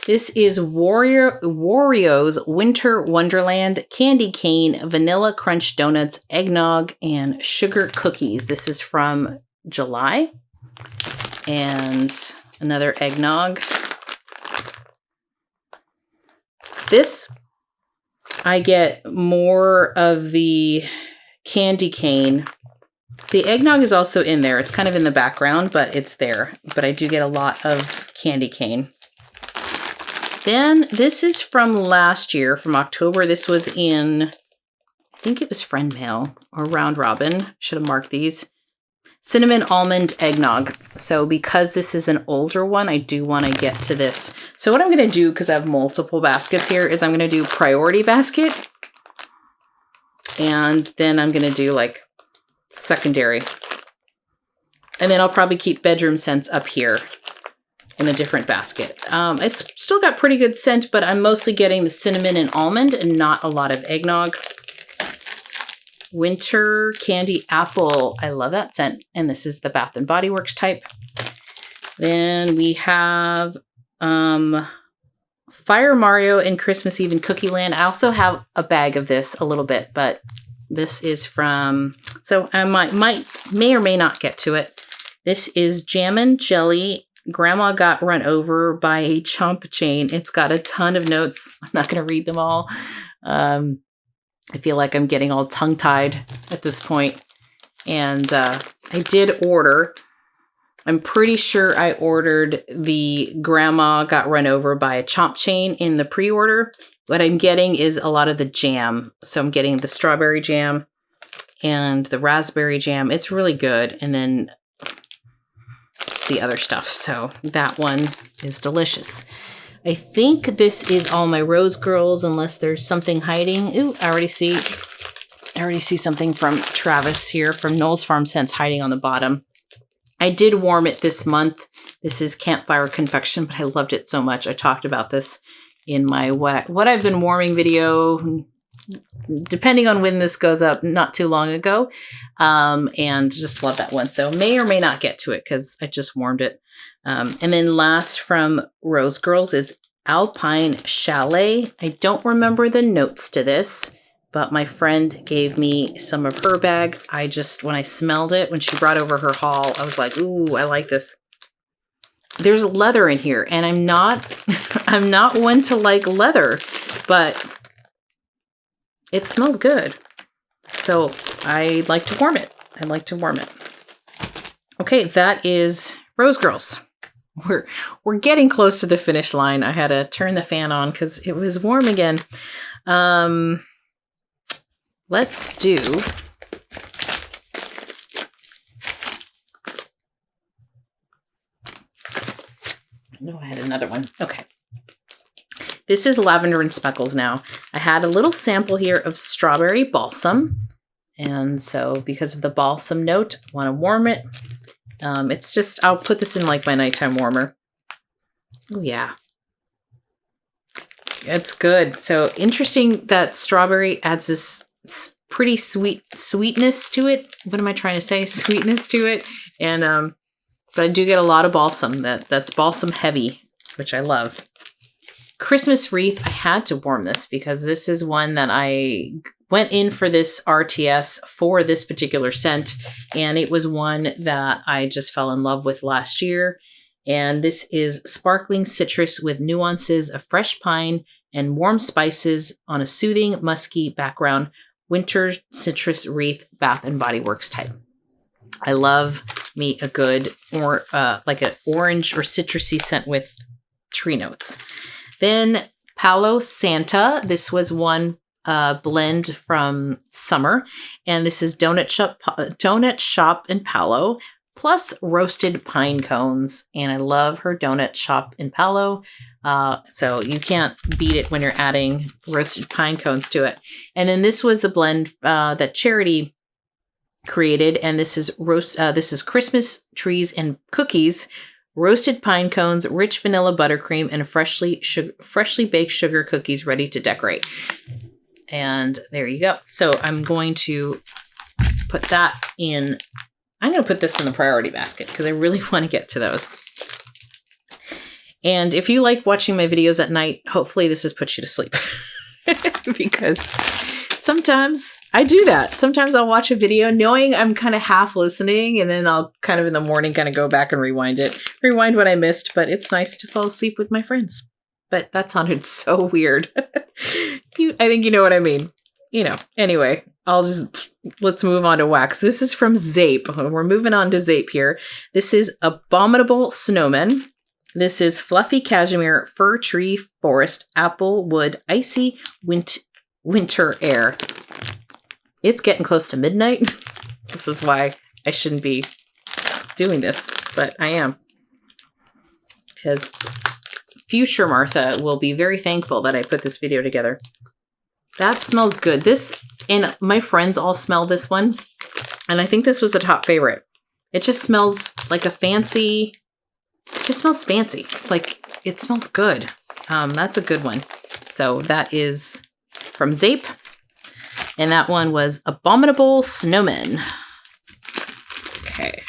This is Wario's Winter Wonderland Candy Cane Vanilla Crunch Donuts, Eggnog, and Sugar Cookies. This is from July. And another eggnog. This, I get more of the candy cane. The eggnog is also in there. It's kind of in the background, but it's there. But I do get a lot of candy cane. Then this is from last year, from October. This was in, I think it was Friend Mail or Round Robin. Should have marked these. Cinnamon Almond Eggnog. So because this is an older one, I do want to get to this. So what I'm going to do, because I have multiple baskets here, is I'm going to do priority basket. And then I'm going to do like secondary. And then I'll probably keep bedroom scents up here in a different basket. It's still got pretty good scent, but I'm mostly getting the cinnamon and almond and not a lot of eggnog. Winter Candy Apple. I love that scent. And this is the Bath & Body Works type. Then we have Fire Mario and Christmas Eve in Cookie Land. I also have a bag of this a little bit, but this is from, so I may or may not get to it. This is Jammin' Jelly. Grandma Got Run Over by a Chomp Chain. It's got a ton of notes. I'm not going to read them all. I feel like I'm getting all tongue-tied at this point. And I did order, I'm pretty sure I ordered the Grandma Got Run Over by a Chomp Chain in the pre-order. What I'm getting is a lot of the jam. So I'm getting the strawberry jam, and the raspberry jam. It's really good. And then the other stuff. So that one is delicious. I think this is all my Rose Girls, unless there's something hiding. Ooh, I already see something from Travis here from Knowles Farm Scents hiding on the bottom. I did warm it this month. This is Campfire Confection, but I loved it so much. I talked about this in my what I've been warming video, depending on when this goes up, not too long ago. And just love that one. So may or may not get to it because I just warmed it. And then last from Rose Girls is Alpine Chalet. I don't remember the notes to this, but my friend gave me some of her bag. When I smelled it, when she brought over her haul, I was like, ooh, I like this. There's leather in here, and I'm not one to like leather, but it smelled good. So I like to warm it. Okay, that is Rose Girls. We're getting close to the finish line. I had to turn the fan on because it was warm again. Let's do no, I had another one. Okay. This is Lavender and Speckles now. I had a little sample here of strawberry balsam. And so because of the balsam note, I want to warm it. It's just, I'll put this in like my nighttime warmer. Oh yeah. It's good. So interesting that strawberry adds this pretty sweetness to it. What am I trying to say? Sweetness to it. And, but I do get a lot of balsam. That's balsam heavy, which I love. Christmas wreath. I had to warm this because this is one that I went in for this RTS for this particular scent. And it was one that I just fell in love with last year. And this is sparkling citrus with nuances of fresh pine and warm spices on a soothing, musky background. Winter citrus wreath, Bath and Body Works type. I love me a good like an orange or citrusy scent with tree notes. Then Palo Santa. This was one blend from summer, and this is Donut Shop in Palo plus roasted pine cones. And I love her Donut Shop in Palo. So you can't beat it when you're adding roasted pine cones to it. And then this was a blend that Charity created, and this is Christmas trees and cookies, roasted pine cones, rich vanilla buttercream, and freshly baked sugar cookies ready to decorate. And there you go. So I'm going to put that in. I'm going to put this in the priority basket because I really want to get to those. And if you like watching my videos at night, hopefully this has put you to sleep. Because sometimes I do that. Sometimes I'll watch a video knowing I'm kind of half listening, and then I'll kind of in the morning kind of go back and rewind what I missed. But it's nice to fall asleep with my friends. But that sounded so weird. I think you know what I mean. Anyway, let's move on to wax. This is from Zeep. We're moving on to Zeep here. This is Abominable Snowman. This is Fluffy Cashmere, Fir Tree, Forest, Apple, Wood, Icy, Winter Air. It's getting close to midnight. This is why I shouldn't be doing this, but I am. Because future Martha will be very thankful that I put this video together. That smells good. This, and my friends all smell this one, and I think this was a top favorite. It just smells like a fancy... It just smells fancy. Like, it smells good. That's a good one. So that is from Zeep. And that one was Abominable Snowman. Okay.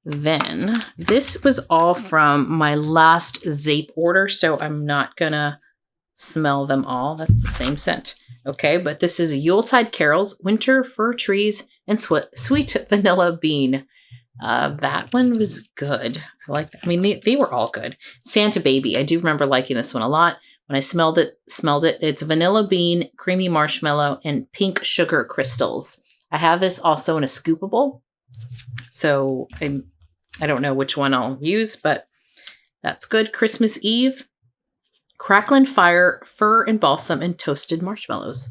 Then this was all from my last Zeep order, so I'm not gonna smell them all. That's the same scent. Okay, but this is Yuletide Carols, Winter Fir Trees, and Sweet Vanilla Bean. That one was good. I like that. I mean, they were all good. Santa Baby. I do remember liking this one a lot. When I smelled it, it's vanilla bean, creamy marshmallow, and pink sugar crystals. I have this also in a scoopable. So I don't know which one I'll use, but that's good. Christmas Eve, Crackling Fire, Fir and Balsam, and Toasted Marshmallows.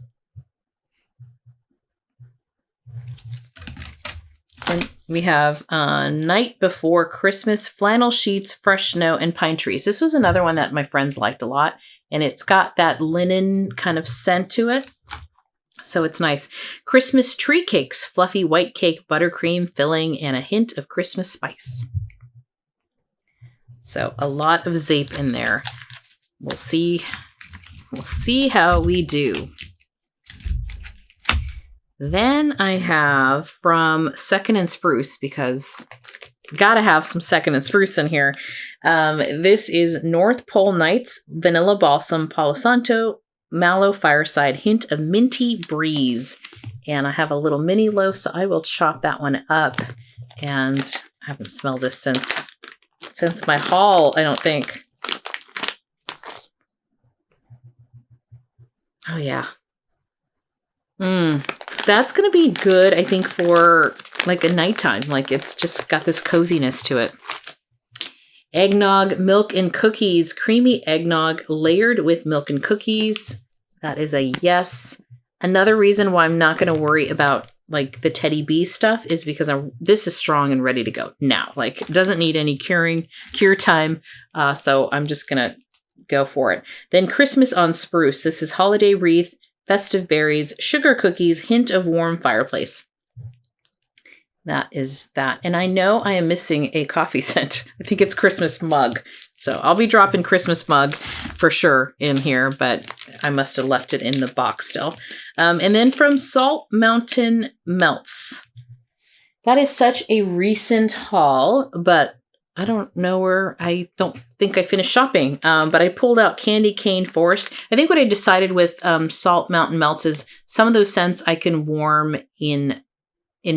And we have Night Before Christmas, Flannel Sheets, Fresh Snow, and Pine Trees. This was another one that my friends liked a lot. And it's got that linen kind of scent to it. So it's nice. Christmas Tree Cakes, Fluffy White Cake, Buttercream, Filling, and a hint of Christmas spice. So a lot of Zeep in there. We'll see how we do. Then I have from Second and Spruce, because gotta have some Second and Spruce in here. This is North Pole Nights, Vanilla Balsam, Palo Santo, Mallow Fireside, hint of Minty Breeze. And I have a little mini loaf, so I will chop that one up. And I haven't smelled this since my haul, I don't think. Oh, yeah. That's going to be good, I think, for like a nighttime. Like, it's just got this coziness to it. Eggnog, Milk and Cookies. Creamy eggnog layered with milk and cookies. That is a yes. Another reason why I'm not going to worry about like the Teddy B stuff is because this is strong and ready to go now. Like, it doesn't need any cure time. So I'm just going to go for it. Then Christmas on Spruce. This is Holiday Wreath, Festive Berries, Sugar Cookies, hint of Warm Fireplace. That is that. And I know I am missing a coffee scent. I think it's Christmas Mug. So I'll be dropping Christmas Mug for sure in here, but I must have left it in the box still. And then from Salt Mountain Melts. That is such a recent haul, but I don't know where, I don't think I finished shopping, but I pulled out Candy Cane Forest. I think what I decided with Salt Mountain Melts is some of those scents I can warm in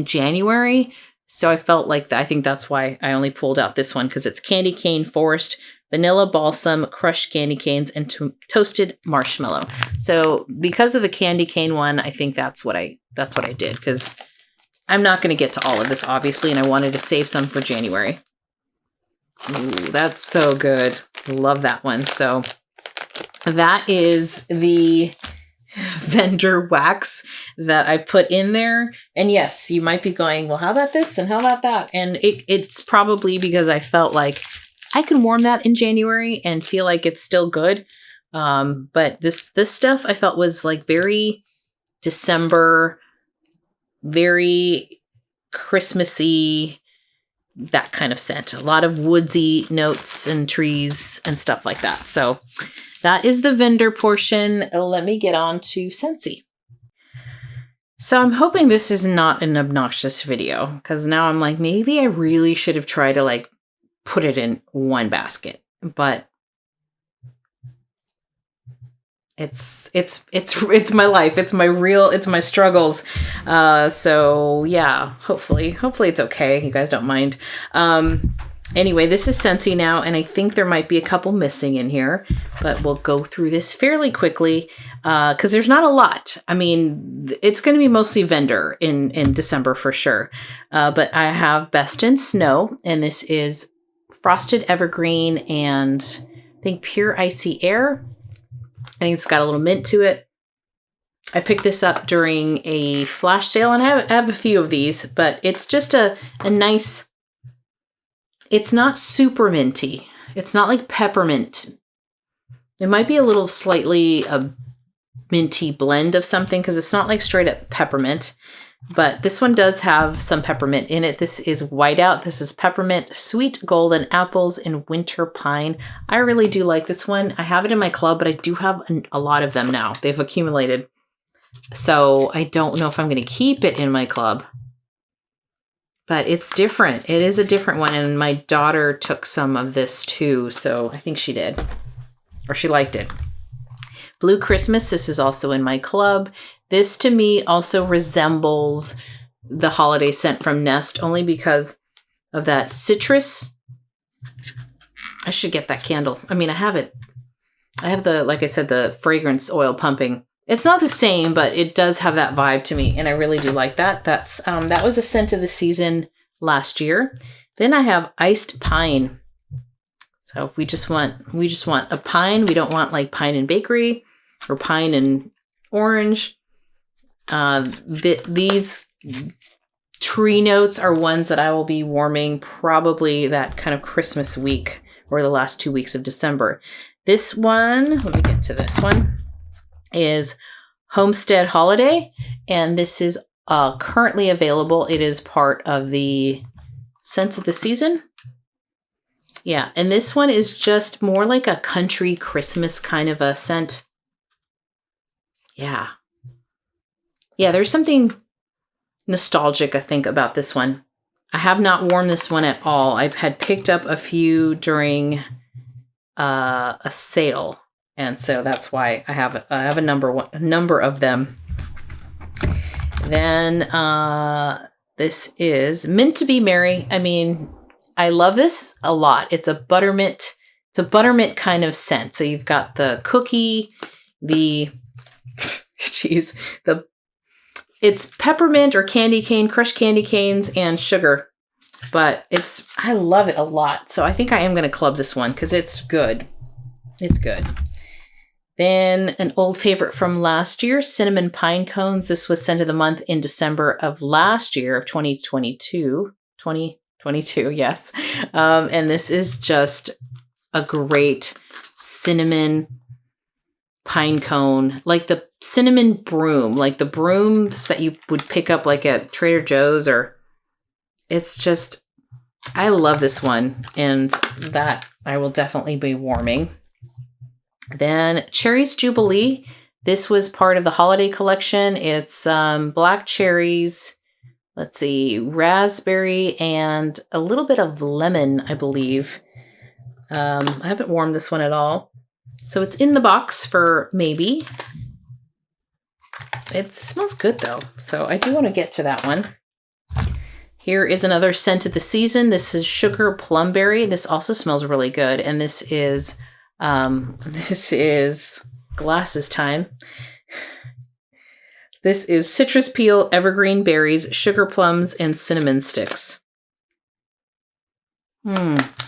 January. So I felt like I think that's why I only pulled out this one, because it's Candy Cane Forest, Vanilla Balsam, crushed candy canes, and toasted marshmallow. So because of the candy cane one, I think that's what I did, because I'm not going to get to all of this, obviously, and I wanted to save some for January. Ooh, that's so good. Love that one. So that is the vendor wax that I put in there. And yes, you might be going, well, how about this and how about that? And it's probably because I felt like I can warm that in January and feel like it's still good. But this stuff I felt was like very December, very Christmassy, that kind of scent. A lot of woodsy notes and trees and stuff like that. So that is the vendor portion. Let me get on to Scentsy. So I'm hoping this is not an obnoxious video, because now I'm like, maybe I really should have tried to like put it in one basket, but it's my life. It's my struggles. So yeah, hopefully it's okay. You guys don't mind. Anyway, this is Scentsy now, and I think there might be a couple missing in here, but we'll go through this fairly quickly because there's not a lot. I mean, it's going to be mostly vendor in December for sure. But I have Best in Snow, and this is Frosted Evergreen and I think Pure Icy Air. I think it's got a little mint to it. I picked this up during a flash sale, and I have a few of these, but it's just a nice... It's not super minty. It's not like peppermint. It might be a little slightly a minty blend of something, because it's not like straight up peppermint. But this one does have some peppermint in it. This is Whiteout. This is peppermint, sweet golden apples, and winter pine. I really do like this one. I have it in my club, but I do have a lot of them now. They've accumulated. So I don't know if I'm going to keep it in my club. But it's different. It is a different one. And my daughter took some of this too. So I think she did. Or she liked it. Blue Christmas. This is also in my club. This to me also resembles the holiday scent from Nest, only because of that citrus. I should get that candle. I mean, I have it. I have the, like I said, the fragrance oil pumping. It's not the same, but it does have that vibe to me, and I really do like that. That's that was a scent of the season last year. Then I have Iced Pine. So if we just want a pine, we don't want like pine and bakery or pine and orange. These tree notes are ones that I will be warming probably that kind of Christmas week or the last 2 weeks of December. This one, let me get to this one, is Homestead Holiday, and this is currently available. It is part of the Scents of the Season. Yeah, and this one is just more like a country Christmas kind of a scent. Yeah. Yeah, there's something nostalgic, I think, about this one. I have not worn this one at all. I've had picked up a few during a sale, and so that's why I have a number of them. Then this is Mint to Be Merry. I mean, I love this a lot. It's a buttermint. It's a buttermint kind of scent. So you've got the cookie, it's peppermint or candy cane, crushed candy canes, and sugar. But I love it a lot. So I think I am going to club this one because it's good. It's good. Then an old favorite from last year, Cinnamon Pine Cones. This was Scent of the Month in December of last year of 2022. 2022, yes. And this is just a great cinnamon pine cone, like the cinnamon broom, like the brooms that you would pick up like at Trader Joe's, or it's just, I love this one, and that I will definitely be warming. Then Cherries Jubilee. This was part of the holiday collection. It's black cherries, let's see, raspberry, and a little bit of lemon, I believe. I haven't warmed this one at all. So it's in the box for maybe. It smells good though. So I do want to get to that one. Here is another Scent of the Season. This is Sugar Plumberry. This also smells really good. And this is glasses time. This is citrus peel, evergreen berries, sugar plums, and cinnamon sticks.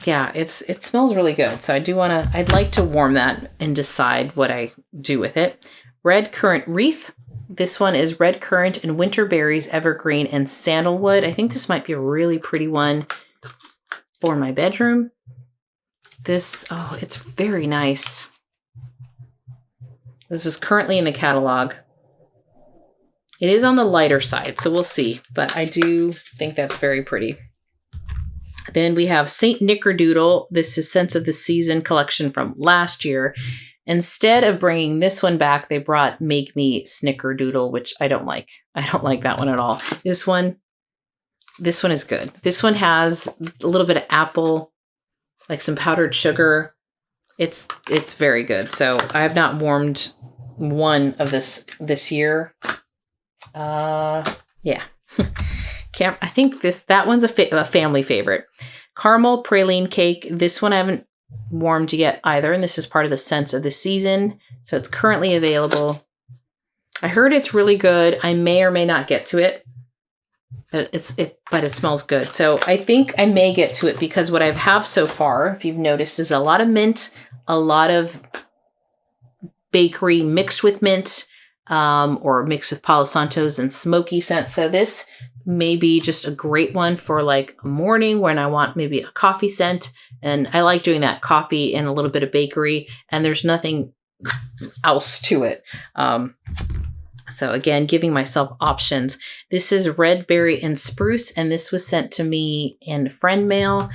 Yeah, it smells really good. So I'd like to warm that and decide what I do with it. Red Currant Wreath. This one is red currant and winter berries, evergreen, and sandalwood. I think this might be a really pretty one for my bedroom. It's very nice. This is currently in the catalog. It is on the lighter side, so we'll see, but I do think that's very pretty. Then we have St. Nickerdoodle. This is Scents of the Season collection from last year. Instead of bringing this one back, they brought Make Me Snickerdoodle, which I don't like. I don't like that one at all. This one is good. This one has a little bit of apple, like some powdered sugar. It's very good. So I have not warmed one of this year. Yeah. I think that one's a family favorite. Caramel Praline Cake. This one I haven't warmed yet either, and this is part of the Scents of the Season, so it's currently available. I heard it's really good. I may or may not get to it, but it smells good. So I think I may get to it because what I have so far, if you've noticed, is a lot of mint, a lot of bakery mixed with mint, or mixed with Palo Santos and smoky scents. So this may be just a great one for like a morning when I want maybe a coffee scent. And I like doing that, coffee and a little bit of bakery, and there's nothing else to it. So again, giving myself options. This is Red Berry and Spruce, and this was sent to me in friend mail.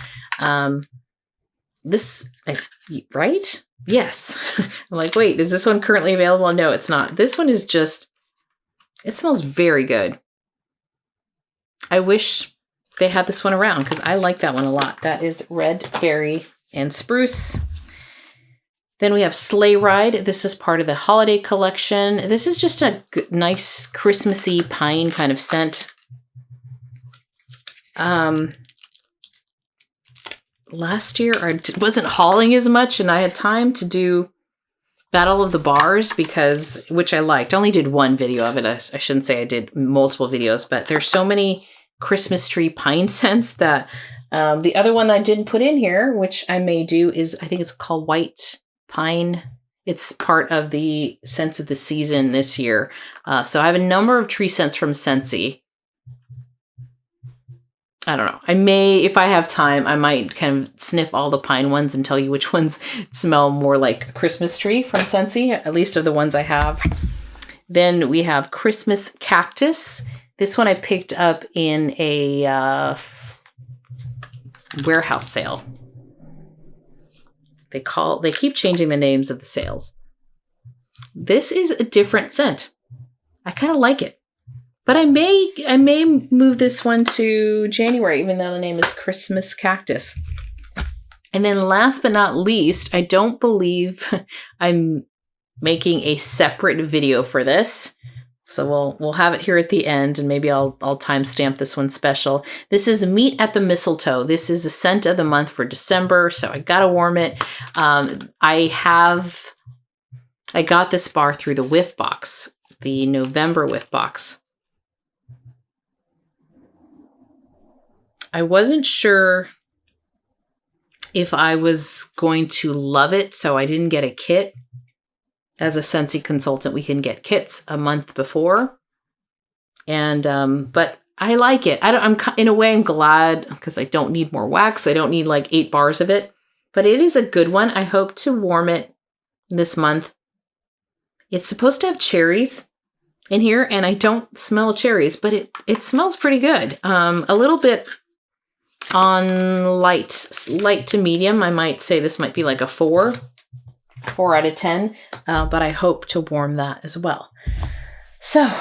Right? Yes. I'm like, wait, is this one currently available? No, it's not. This one is just, it smells very good. I wish they had this one around because I like that one a lot. That is Red Berry and Spruce. Then we have Sleigh Ride. This is part of the holiday collection. This is just a nice Christmassy pine kind of scent. Last year I wasn't hauling as much, and I had time to do Battle of the Bars which I liked. I only did one video of it. I shouldn't say I did multiple videos, but there's so many Christmas tree pine scents that the other one that I didn't put in here, which I may do, is I think it's called White Pine. It's part of the Scents of the Season this year. So I have a number of tree scents from Scentsy. I don't know. I may, if I have time, I might kind of sniff all the pine ones and tell you which ones smell more like a Christmas tree from Scentsy, at least of the ones I have. Then we have Christmas Cactus. This one I picked up in a warehouse sale. They keep changing the names of the sales. This is a different scent. I kind of like it. But I may move this one to January, even though the name is Christmas Cactus. And then last but not least, I don't believe I'm making a separate video for this. So we'll have it here at the end, and maybe I'll timestamp this one special. This is Meet at the Mistletoe. This is a scent of the month for December, so I gotta warm it. I got this bar through the whiff box, the November whiff box. I wasn't sure if I was going to love it, so I didn't get a kit. As a Scentsy consultant, we can get kits a month before. And, but I like it. In a way, I'm glad because I don't need more wax. I don't need like 8 bars of it, but it is a good one. I hope to warm it this month. It's supposed to have cherries in here, and I don't smell cherries, but it smells pretty good. A little bit on light to medium. I might say this might be like a 4 out of 10, but I hope to warm that as well. So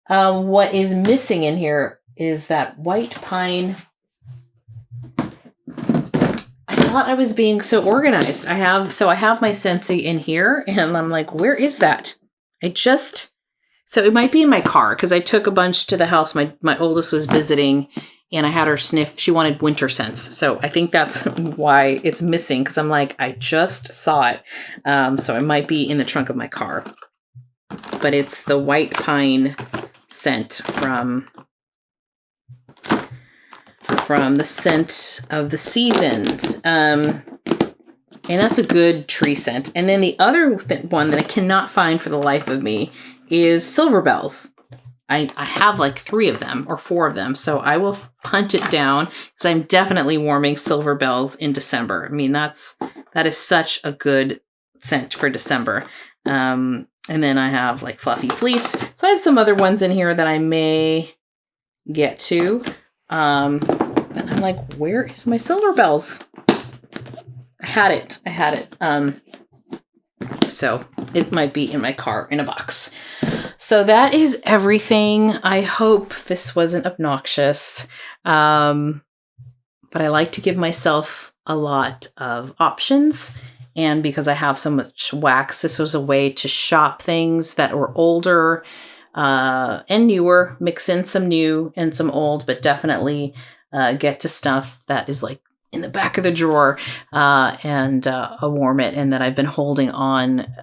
what is missing in here is that white pine. I thought I was being so organized. I have my Scentsy in here, and I'm like, where is that? So it might be in my car because I took a bunch to the house. My oldest was visiting, and I had her sniff. She wanted winter scents. So I think that's why it's missing, because I'm like, I just saw it. So it might be in the trunk of my car. But it's the white pine scent from the Scent of the Seasons. And that's a good tree scent. And then the other one that I cannot find for the life of me is Silver Bells. I have like 3 of them or 4 of them, so I will hunt it down because I'm definitely warming Silver Bells in December. I mean, that is such a good scent for December. And then I have like Fluffy Fleece. So I have some other ones in here that I may get to. And I'm like, where is my Silver Bells? I had it. So it might be in my car in a box. So that is everything. I hope this wasn't obnoxious. But I like to give myself a lot of options. And because I have so much wax, this was a way to shop things that were older and newer, mix in some new and some old, but definitely get to stuff that is like in the back of the drawer and warm it, and that I've been holding on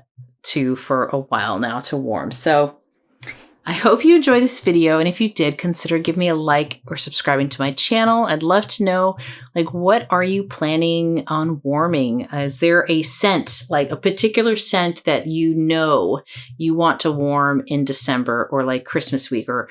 to for a while now to warm. So I hope you enjoyed this video, and if you did, consider giving me a like or subscribing to my channel. I'd love to know, like, what are you planning on warming? Is there a scent, like a particular scent that you know you want to warm in December, or like Christmas week, or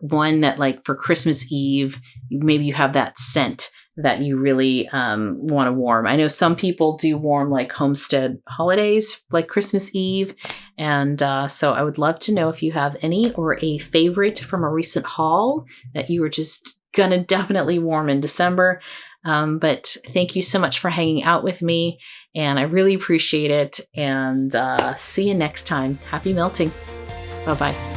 one that like for Christmas Eve, maybe you have that scent that you really want to warm. I know some people do warm like homestead holidays, like Christmas Eve. And so I would love to know if you have any, or a favorite from a recent haul that you were just gonna definitely warm in December. But thank you so much for hanging out with me, and I really appreciate it. And see you next time. Happy melting. Bye-bye.